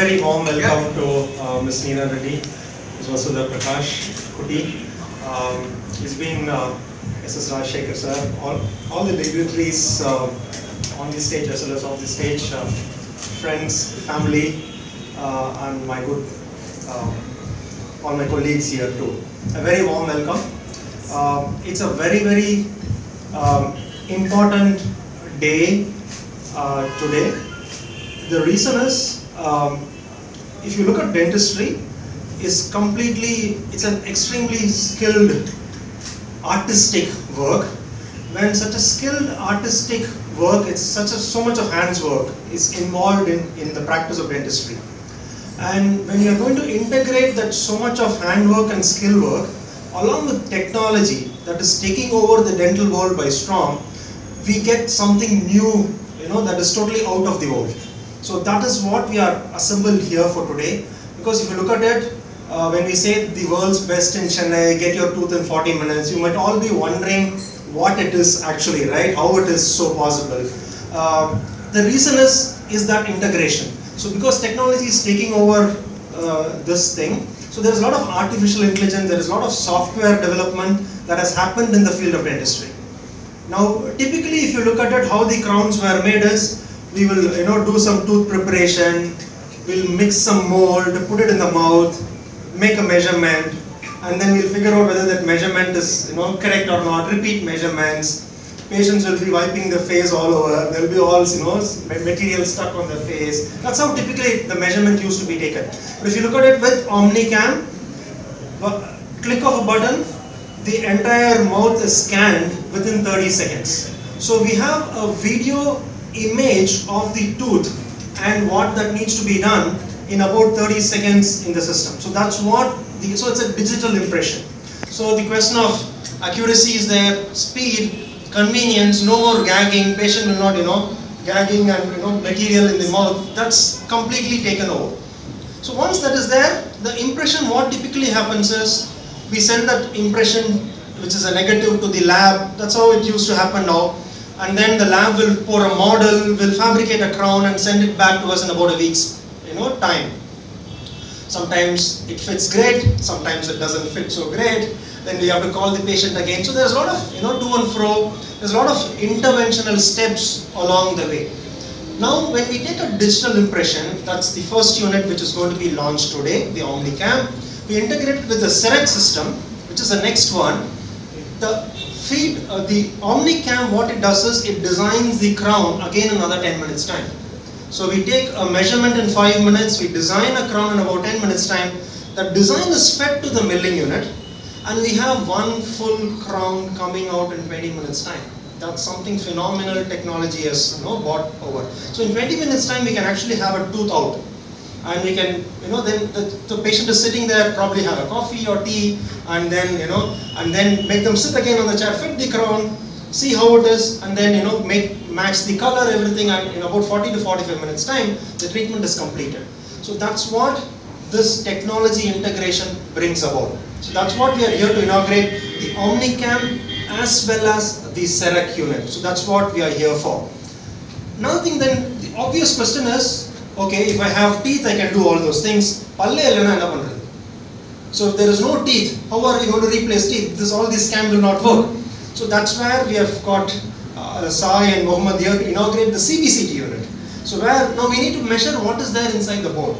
very warm welcome to Ms. Neena Reddy, who's also the Prakash Kuti. He's been S.S. Rajshekhar sir, all the dignitaries on the stage as well as off the stage, friends, family, and my good, all my colleagues here too. A very warm welcome. It's a very important day today. The reason is, if you look at dentistry, it's an extremely skilled artistic work. When such a skilled artistic work, so much of hands work is involved in the practice of dentistry. And when you are going to integrate that so much of handwork and skill work along with technology that is taking over the dental world by storm, we get something new, that is totally out of the world. So that is what we are assembled here for today. Because if you look at it, when we say the world's best in Chennai, get your tooth in 40 minutes, you might all be wondering what it is actually, right? How it is so possible. The reason is that integration. So because technology is taking over this thing, so there is a lot of artificial intelligence, there is a lot of software development that has happened in the field of dentistry. Now, typically, if you look at it, how the crowns were made is, we will do some tooth preparation, we'll mix some mold, put it in the mouth, make a measurement, and then we'll figure out whether that measurement is correct or not, repeat measurements. Patients will be wiping their face all over, there will be all material stuck on their face. That's how typically the measurement used to be taken. But if you look at it with OmniCam, click of a button, the entire mouth is scanned within 30 seconds. So we have a video image of the tooth and what that needs to be done in about 30 seconds in the system. So that's what, so it's a digital impression. So the question of accuracy is there, speed, convenience, no more gagging, patient will not, gagging and material in the mouth, that's completely taken over. So once that is there, the impression, what typically happens is, we send that impression, which is a negative, to the lab. That's how it used to happen now. And then the lab will pour a model, will fabricate a crown and send it back to us in about a week's time. Sometimes it fits great, sometimes it doesn't fit so great. Then we have to call the patient again. So there's a lot of to and fro. There's a lot of interventional steps along the way. Now when we take a digital impression, that's the first unit which is going to be launched today, the OmniCam. We integrate it with the CEREC system, which is the next one. The OmniCam, what it does is, it designs the crown again in another 10 minutes time. So we take a measurement in 5 minutes, we design a crown in about 10 minutes time. That design is fed to the milling unit, and we have one full crown coming out in 20 minutes time. That's something phenomenal technology has brought over. So in 20 minutes time, we can actually have a tooth out. And we can, then the patient is sitting there, probably have a coffee or tea, and then, and then make them sit again on the chair, fit the crown, see how it is, and then, match the color, everything, and in about 40 to 45 minutes time, the treatment is completed. So that's what this technology integration brings about. So that's what we are here to inaugurate, the OmniCam as well as the CEREC unit. So that's what we are here for. Another thing then, the obvious question is, okay, if I have teeth, I can do all those things. So if there is no teeth, how are we going to replace teeth? All this scan will not work. So that's where we have got Sai and Mohammed here to inaugurate the CBCT unit. So now we need to measure what is there inside the bone.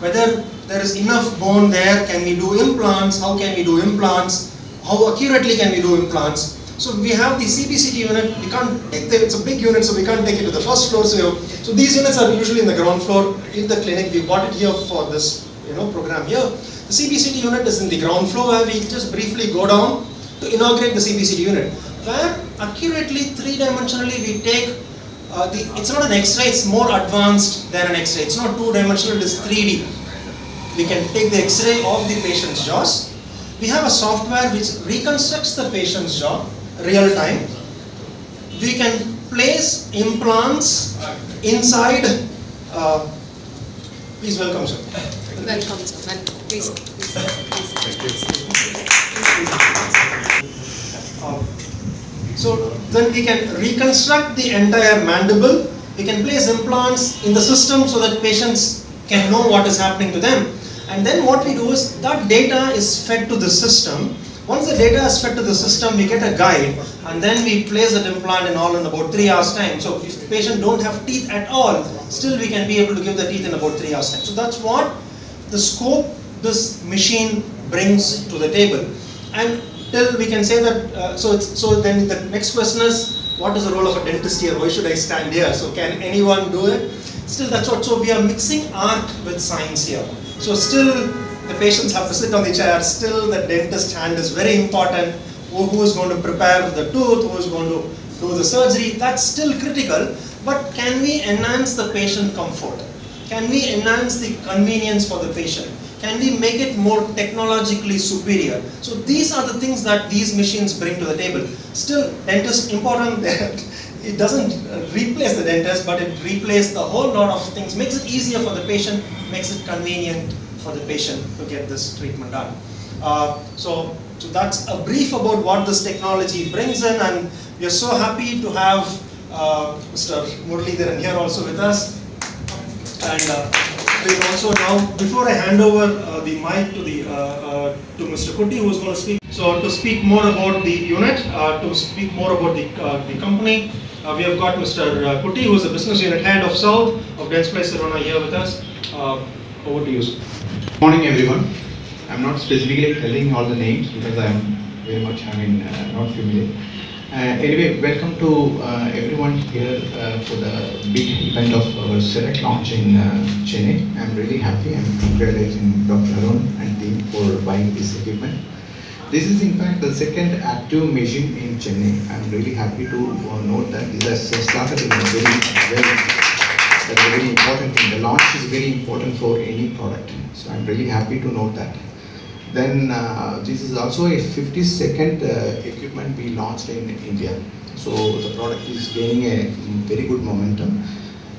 Whether there is enough bone there, can we do implants, how can we do implants, how accurately can we do implants. So we have the CBCT unit, we can't take it's a big unit, so we can't take it to the first floor. So these units are usually in the ground floor in the clinic. We bought it here for this program here. The CBCT unit is in the ground floor, where we just briefly go down to inaugurate the CBCT unit. Where accurately, three-dimensionally we take, it's not an X-ray, it's more advanced than an X-ray. It's not two-dimensional, it is 3D. We can take the X-ray of the patient's jaws. We have a software which reconstructs the patient's jaw real time. We can place implants inside. Please welcome, sir. Welcome, sir. Please. So then we can reconstruct the entire mandible. We can place implants in the system so that patients can know what is happening to them. And then what we do is that data is fed to the system. Once the data is fed to the system, we get a guide, and then we place that implant and all in about 3 hours time. So if the patient don't have teeth at all, still we can be able to give the teeth in about 3 hours time. So that's what the scope this machine brings to the table. And till we can say that, so then the next question is, what is the role of a dentist here? Why should I stand here? So can anyone do it? Still that's what, so we are mixing art with science here. So still the patients have to sit on the chair, still the dentist hand is very important. Who is going to prepare the tooth, who is going to do the surgery, that's still critical. But can we enhance the patient comfort? Can we enhance the convenience for the patient? Can we make it more technologically superior? So these are the things that these machines bring to the table. Still, dentist important that it doesn't replace the dentist, but it replaces the whole lot of things, makes it easier for the patient, makes it convenient for the patient to get this treatment done. So that's a brief about what this technology brings in, and we are so happy to have Mr. Muralidharan here also with us. And we'll also now, before I hand over the mic to Mr. Kutty, who is going to speak. So to speak more about the unit, to speak more about the company, we have got Mr. Kutty, who is the business unit head of South of Dentsply Sirona here with us. Over to you, sir. Good morning, everyone. I'm not specifically telling all the names because I'm very much, not familiar. Anyway, welcome to everyone here for the big event of our CEREC launch in Chennai. I'm really happy. I'm congratulating Dr. Arun and team for buying this equipment. This is in fact the second active machine in Chennai. I'm really happy to note that this has started in a that's a very important thing. The launch is very important for any product. So I'm really happy to note that. Then this is also a 52nd equipment we launched in India. So the product is gaining a very good momentum.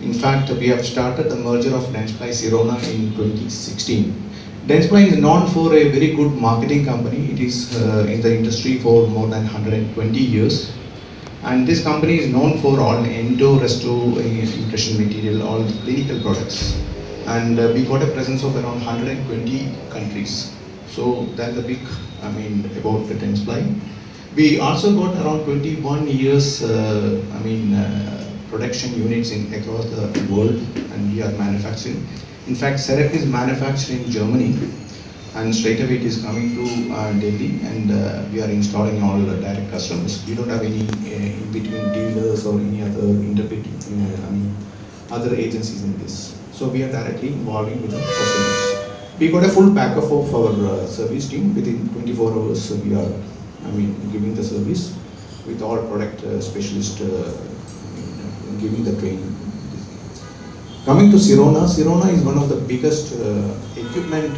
In fact, we have started the merger of Dentsply Sirona in 2016. Dentsply is known for a very good marketing company. It is in the industry for more than 120 years. And this company is known for all endo, resto, impression material, all the clinical products. And we got a presence of around 120 countries. So that's a big, about the Dentsply. We also got around 21 years, production units across the world, and we are manufacturing. In fact, CEREC is manufactured in Germany, and straight away it is coming to Delhi, and we are installing all the direct customers. We don't have any in between dealers or any other other agencies in this. So we are directly involving with the customers. We got a full backup of our service team. Within 24 hours, we are, giving the service with all product specialists giving the training. Coming to Sirona, Sirona is one of the biggest equipment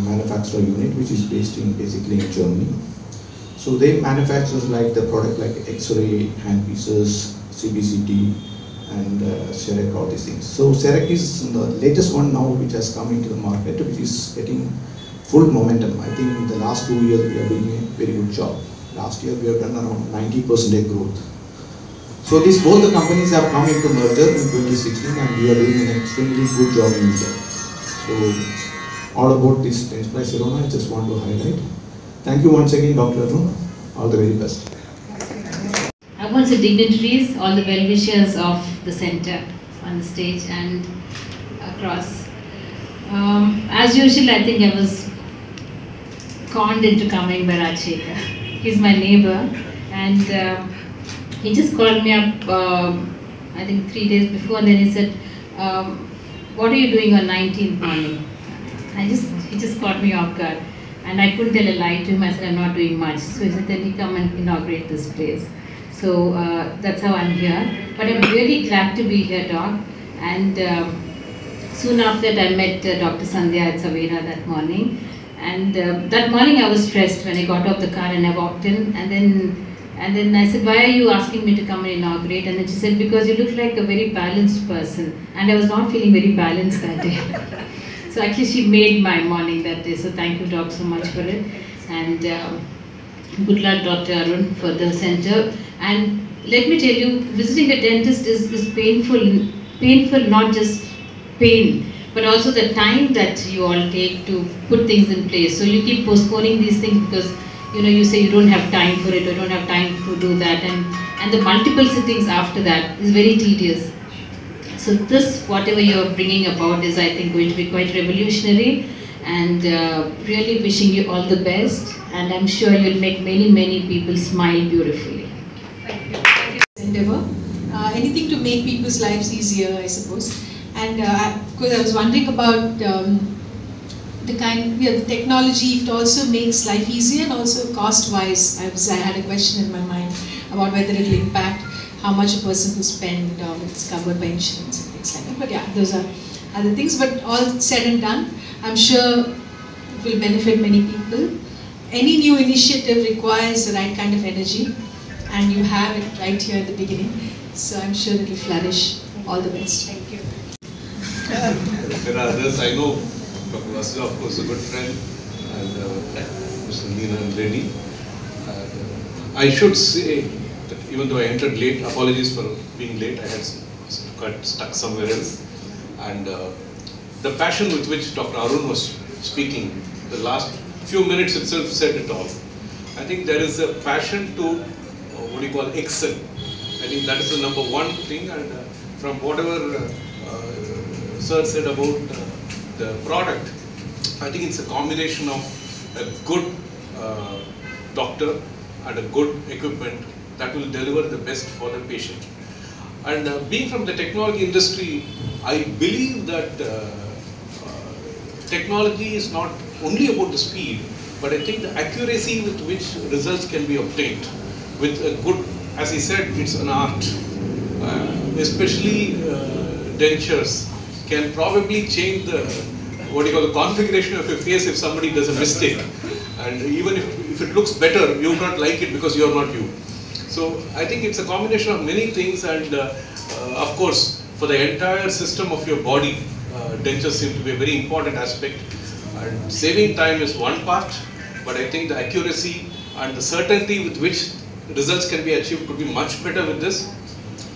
manufacturer unit, which is based basically in Germany. So they manufacture like the product like X-ray, handpieces, CBCT, and CEREC, all these things. So CEREC is the latest one now which has come into the market, which is getting full momentum. I think in the last 2 years we are doing a very good job. Last year we have done around 90% growth. So both the companies have come into merger in 2016, and we are doing an extremely good job in India. So all about this Dentsply Sirona, I just want to highlight. Thank you once again, Dr. Arun. All the very best. I want the dignitaries, all the well-wishers of the center on the stage and across. As usual, I think I was conned into coming by Rajshekhar. He's my neighbor, and he just called me up, I think 3 days before, and then he said, what are you doing on 19th morning? He just caught me off guard, and I couldn't tell a lie to him. I said, I'm not doing much. So he said, then you come and inaugurate this place. So that's how I'm here. But I'm really glad to be here, Doc. And soon after that, I met Dr. Sandhya at Savera that morning. And that morning I was stressed when I got off the car and I walked in. And then I said, why are you asking me to come and inaugurate? And then she said, because you look like a very balanced person. And I was not feeling very balanced that day. So actually she made my morning that day. So thank you, Doc, so much for it. And good luck, Dr. Arun, for the center. And let me tell you, visiting a dentist is painful, not just pain, but also the time that you all take to put things in place. So you keep postponing these things because you say you don't have time for it or don't have time to do that, and the multiple sittings after that is very tedious. So this, whatever you're bringing about, is I think going to be quite revolutionary, and really wishing you all the best, and I'm sure you'll make many people smile beautifully. Thank you. Thank you. Endeavor. Anything to make people's lives easier, I suppose. And of course, I was wondering about the technology. It also makes life easier, and also cost-wise. I had a question in my mind about whether it will impact how much a person will spend when it's covered by insurance and things like that. But yeah, those are other things. But all said and done, I'm sure it will benefit many people. Any new initiative requires the right kind of energy, and you have it right here at the beginning. So I'm sure it will flourish. All the best. Thank you. There are others. I know Dr. Vasudha, of course, a good friend, and Mr. Meena and Reddy. I should say that even though I entered late, apologies for being late. I had got stuck somewhere else. And the passion with which Dr. Arun was speaking, the last few minutes itself said it all. I think there is a passion to, excel. I think that is the number one thing. And from whatever Sir said about the product, I think it's a combination of a good doctor and a good equipment that will deliver the best for the patient. And being from the technology industry, I believe that technology is not only about the speed, but I think the accuracy with which results can be obtained with a good, as he said, it's an art. Especially dentures can probably change the the configuration of your face if somebody does a mistake. And even if it looks better, you will not like it because you are not you. So I think it's a combination of many things, and of course, for the entire system of your body, dentures seem to be a very important aspect. And saving time is one part, but I think the accuracy and the certainty with which results can be achieved could be much better with this.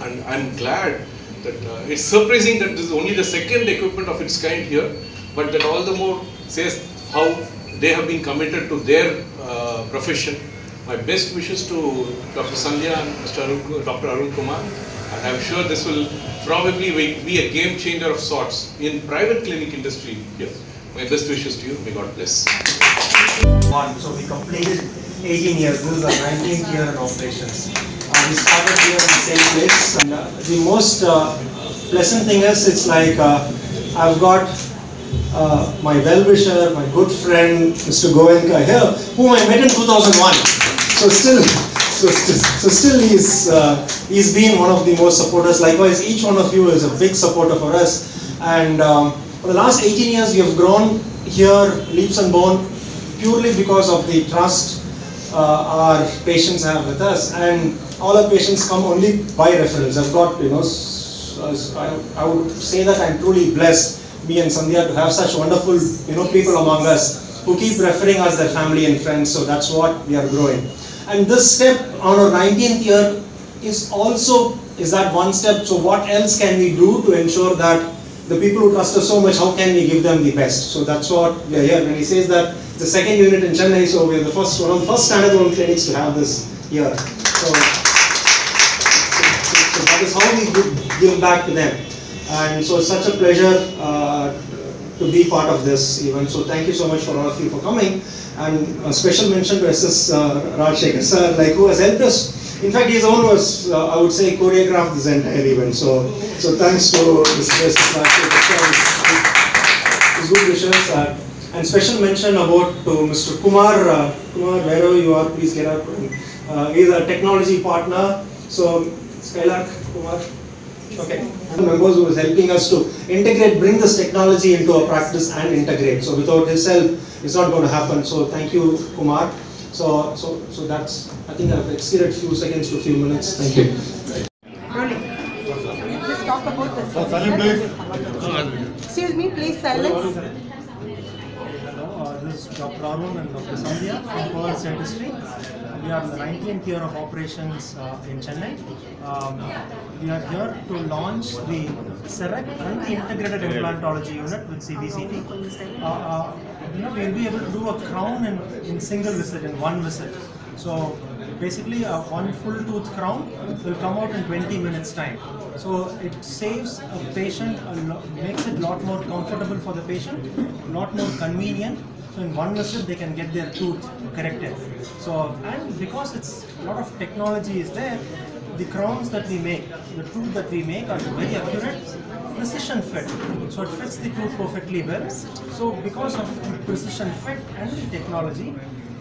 And I'm glad that it's surprising that this is only the second equipment of its kind here, but that all the more says how they have been committed to their profession. My best wishes to Dr. Sandhya and Dr. Arun Kumar, and I'm sure this will probably be a game changer of sorts in private clinic industry here. My best wishes to you. May God bless. So we completed 18 years. This is our 19th year in operations. We started here in the same place. And the most pleasant thing is, it's like I've got my well-wisher, my good friend, Mr. Goenka here, whom I met in 2001. So still he's been one of the most supporters. Likewise, each one of you is a big supporter for us. And for the last 18 years, we have grown here leaps and bounds purely because of the trust our patients have with us. And all our patients come only by reference. I've got, I would say that I'm truly blessed, me and Sandhya, to have such wonderful, people among us who keep referring us their family and friends. So that's what we are growing. And this step on our 19th year is that one step. So what else can we do to ensure that the people who trust us so much, how can we give them the best? So that's what we are here. When he says that the second unit in Chennai, so we are the first one of the first standalone clinics to have this here. So that is how we give back to them. And so it's such a pleasure to be part of this event. So thank you so much for all of you for coming. And a special mention to SS Rajshekhar sir, who has helped us. In fact, his own was, I would say, choreographed this entire event. So thanks to SS Rajshekhar sir, his good wishes. And special mention to Mr. Kumar. Kumar, wherever you are, please get up. He's a technology partner. So Skylark, Kumar. Okay. Members who is helping us to bring this technology into our practice and integrate. So without his help, it's not going to happen. So thank you, Kumar. So that's, I think I've exceeded few seconds to a few minutes. Thank you. Please talk about the Excuse me, please silence. This is Dr. Arun and Dr. Sandhya from Pearl Dentistry. We We are the 19th year of operations in Chennai. We are here to launch the CEREC and the Integrated Implantology Unit with CBCT. We'll be able to do a crown in single visit, in one visit. So basically one full tooth crown will come out in 20 minutes time. So it saves a patient, makes it a lot more comfortable for the patient, a lot more convenient. So in one visit they can get their tooth corrected. So, and because it's a lot of technology is there, the crowns that we make, the tooth that we make are very accurate, precision fit. So it fits the tooth perfectly well. So because of the precision fit and the technology,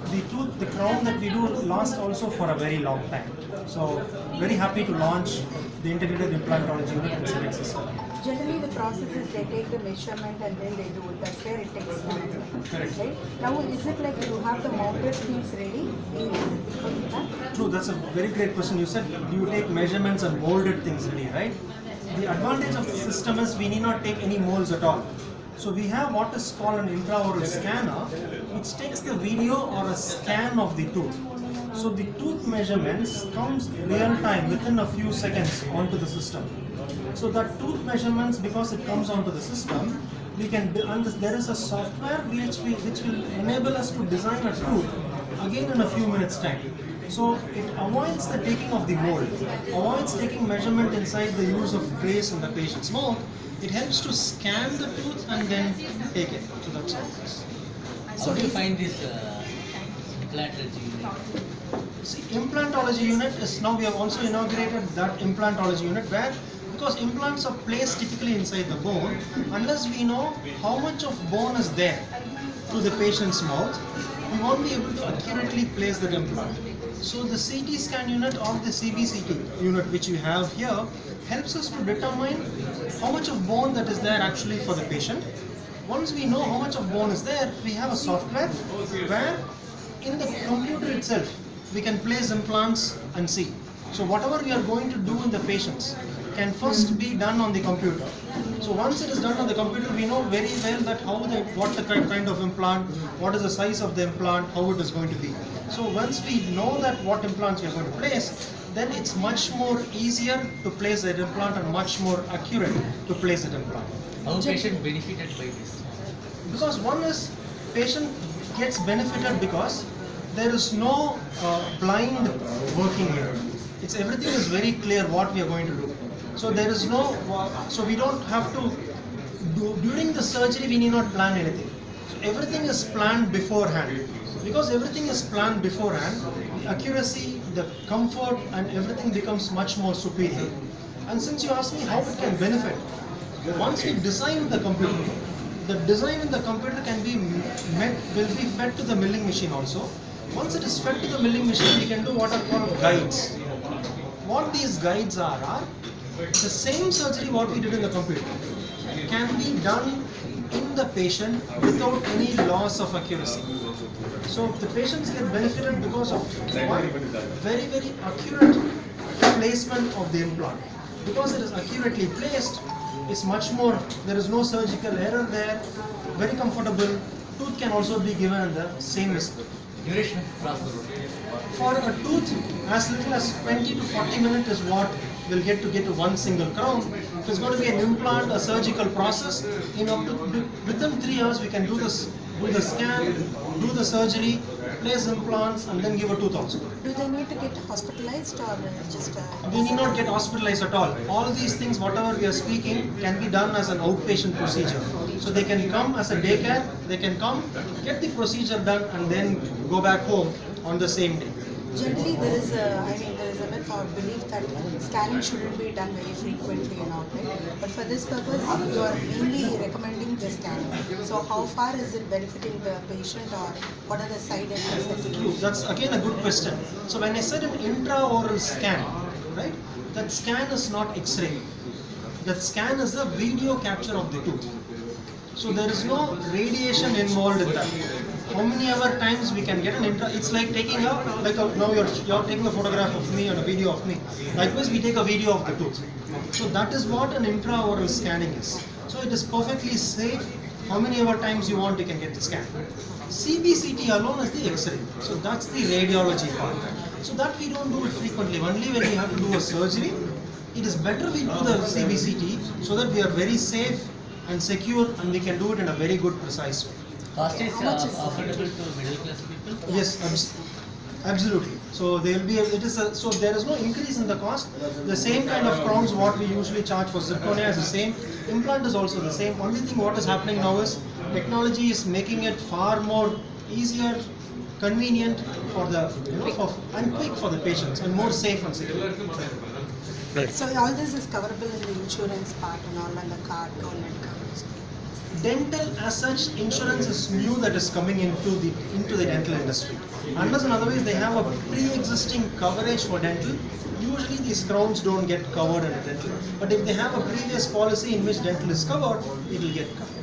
the crown that we do lasts also for a very long time. So very happy to launch the Integrated Implantology Unit in CEREC system. Generally, the process is they take the measurement and then they do it. That's where it takes time. Correct. Right? Now, is it like you have the mounted things ready? True, that's a very great question. You said you take measurements and molded things ready, right? The advantage of the system is we need not take any molds at all. So we have what is called an intraoral scanner, which takes the video or a scan of the tooth. So the tooth measurements comes real time within a few seconds onto the system. So that tooth measurements, because it comes onto the system, we can, and there is a software which will enable us to design a tooth again in a few minutes time. So it avoids the taking of the mold, avoids taking measurement inside the use of trace in the patient's mouth. It helps to scan the tooth and then take it. So that's all. How do you find this implantology unit? See, implantology unit is now, we have also inaugurated that implantology unit where, because implants are placed typically inside the bone, unless we know how much of bone is there to the patient's mouth, we won't be able to accurately place that implant. So the CT scan unit or the CBCT unit which we have here helps us to determine how much of bone that is there actually for the patient. Once we know how much of bone is there, we have a software where in the computer itself we can place implants and see. So whatever we are going to do in the patients can first be done on the computer. So once it is done on the computer, we know very well that what the kind of implant, what is the size of the implant, how it is going to be. So once we know that what implants we are going to place, then it's much more easier to place that implant and much more accurate to place that implant. How patient benefited by this? Because one is, patient gets benefited because there is no blind working here. Everything is very clear what we are going to do. So there is no, so we don't have to do, during the surgery we need not plan anything. So everything is planned beforehand. Because everything is planned beforehand, the accuracy, the comfort and everything becomes much more superior. And since you asked me how it can benefit, once we design the computer, the design in the computer can be will be fed to the milling machine also. Once it is fed to the milling machine, we can do what are called guides. What these guides are the same surgery what we did in the computer can be done in the patient without any loss of accuracy. So the patients get benefited because of one very, very accurate placement of the implant. Because it is accurately placed, it's much more, there is no surgical error there, very comfortable. Tooth can also be given in the same visit. Duration across the road. For a tooth, as little as 20 to 40 minutes is what we'll get to one single crown. If it's going to be an implant, a surgical process, within 3 hours we can do the scan, do the surgery, place implants and then give a tooth also. Do they need to get hospitalized or just? They need not get hospitalized at all. All these things, whatever we are speaking, can be done as an outpatient procedure. So they can come as a daycare, they can come, get the procedure done and then go back home on the same day. Generally, there is a myth or belief that scanning shouldn't be done very frequently and all, right? But for this purpose, you are mainly recommending the scanning. So how far is it benefiting the patient or what are the side effects that you do? That's again a good question. So when I said an intraoral scan, right? That scan is not X-ray. That scan is the video capture of the tooth. So there is no radiation involved in that. How many ever times we can get an it's like taking now you're taking a photograph of me and a video of me. Likewise we take a video of the tooth. So that is what an intraoral scanning is. So it is perfectly safe, how many ever times you want, you can get the scan. CBCT alone is the X-ray, so that's the radiology part. So that we don't do it frequently. Only when we have to do a surgery, it is better we do the CBCT so that we are very safe and secure, and we can do it in a very good, precise way. Cost is How much is affordable to middle class people? Yes, absolutely. So there will be so there is no increase in the cost. The same kind of crowns what we usually charge for zirconia is the same. Implant is also the same. Only thing what is happening now is technology is making it far more easier, convenient for the and quick for the patients, and more safe and secure. So all this is coverable in the insurance part and all, and the card, government coverage. Dental as such, insurance is new that is coming into the dental industry. Unless and otherwise they have a pre-existing coverage for dental, usually these crowns don't get covered under dental. But if they have a previous policy in which dental is covered, it will get covered.